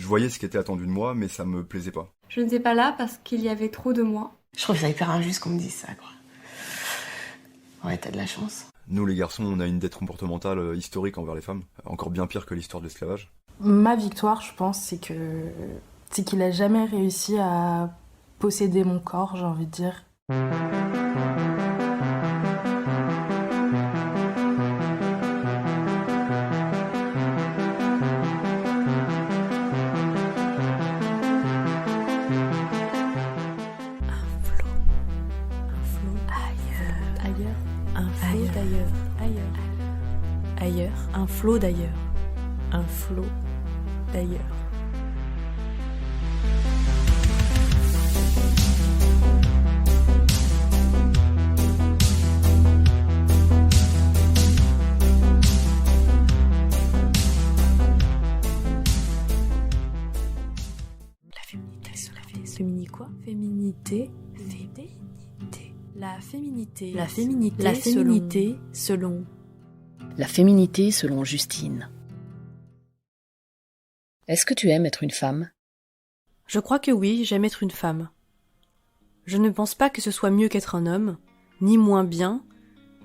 voyais ce qui était attendu de moi, mais ça me plaisait pas. Je n'étais pas là parce qu'il y avait trop de moi. Je trouve ça hyper injuste qu'on me dise ça, quoi. Ouais, t'as de la chance. Nous, les garçons, on a une dette comportementale historique envers les femmes, encore bien pire que l'histoire de l'esclavage. Ma victoire, je pense, c'est qu'il a jamais réussi à posséder mon corps, j'ai envie de dire. Un flot d'ailleurs, un flot d'ailleurs. La féminité selon... La féminité selon Justine. Est-ce que tu aimes être une femme ? Je crois que oui, j'aime être une femme. Je ne pense pas que ce soit mieux qu'être un homme, ni moins bien,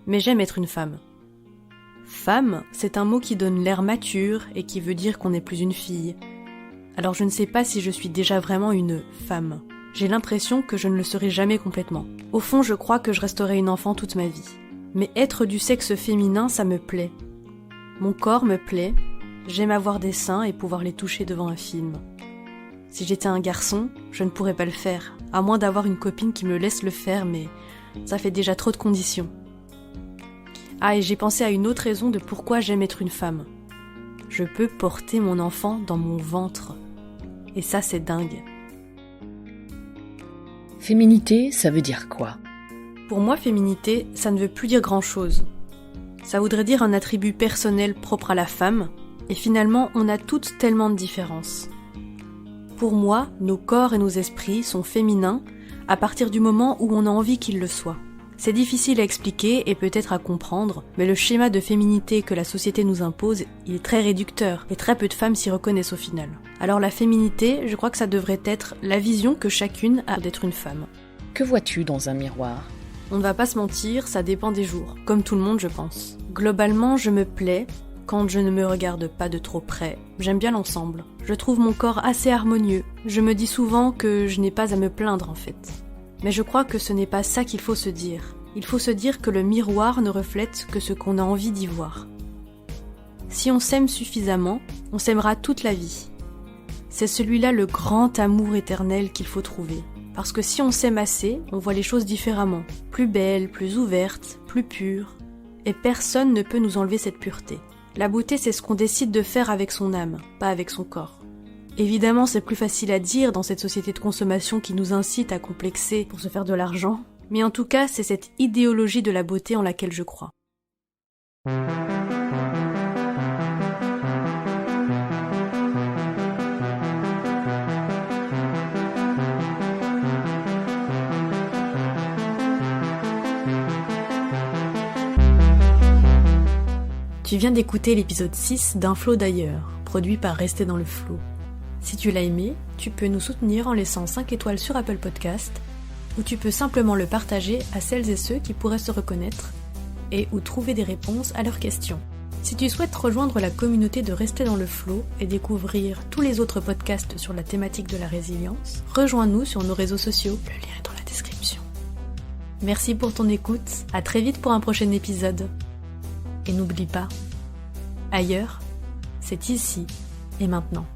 mais j'aime être une femme. Femme, c'est un mot qui donne l'air mature et qui veut dire qu'on n'est plus une fille. Alors je ne sais pas si je suis déjà vraiment une femme. J'ai l'impression que je ne le serai jamais complètement. Au fond, je crois que je resterai une enfant toute ma vie. Mais être du sexe féminin, ça me plaît. Mon corps me plaît, j'aime avoir des seins et pouvoir les toucher devant un film. Si j'étais un garçon, je ne pourrais pas le faire, à moins d'avoir une copine qui me laisse le faire, mais ça fait déjà trop de conditions. Ah, et j'ai pensé à une autre raison de pourquoi j'aime être une femme. Je peux porter mon enfant dans mon ventre. Et ça, c'est dingue. Féminité, ça veut dire quoi ? Pour moi, féminité, ça ne veut plus dire grand-chose. Ça voudrait dire un attribut personnel propre à la femme, et finalement, on a toutes tellement de différences. Pour moi, nos corps et nos esprits sont féminins à partir du moment où on a envie qu'ils le soient. C'est difficile à expliquer et peut-être à comprendre, mais le schéma de féminité que la société nous impose, il est très réducteur, et très peu de femmes s'y reconnaissent au final. Alors la féminité, je crois que ça devrait être la vision que chacune a d'être une femme. Que vois-tu dans un miroir ? On ne va pas se mentir, ça dépend des jours, comme tout le monde je pense. Globalement, je me plais quand je ne me regarde pas de trop près. J'aime bien l'ensemble. Je trouve mon corps assez harmonieux. Je me dis souvent que je n'ai pas à me plaindre en fait. Mais je crois que ce n'est pas ça qu'il faut se dire. Il faut se dire que le miroir ne reflète que ce qu'on a envie d'y voir. Si on s'aime suffisamment, on s'aimera toute la vie. C'est celui-là le grand amour éternel qu'il faut trouver. Parce que si on s'aime assez, on voit les choses différemment, plus belles, plus ouvertes, plus pures. Et personne ne peut nous enlever cette pureté. La beauté, c'est ce qu'on décide de faire avec son âme, pas avec son corps. Évidemment, c'est plus facile à dire dans cette société de consommation qui nous incite à complexer pour se faire de l'argent, mais en tout cas, c'est cette idéologie de la beauté en laquelle je crois. Tu viens d'écouter l'épisode 6 d'Un flot d'ailleurs, produit par Rester dans le flot. Si tu l'as aimé, tu peux nous soutenir en laissant 5 étoiles sur Apple Podcast, ou tu peux simplement le partager à celles et ceux qui pourraient se reconnaître et ou trouver des réponses à leurs questions. Si tu souhaites rejoindre la communauté de Rester dans le flot et découvrir tous les autres podcasts sur la thématique de la résilience, rejoins-nous sur nos réseaux sociaux, le lien est dans la description. Merci pour ton écoute, à très vite pour un prochain épisode. Et n'oublie pas, ailleurs, c'est ici et maintenant.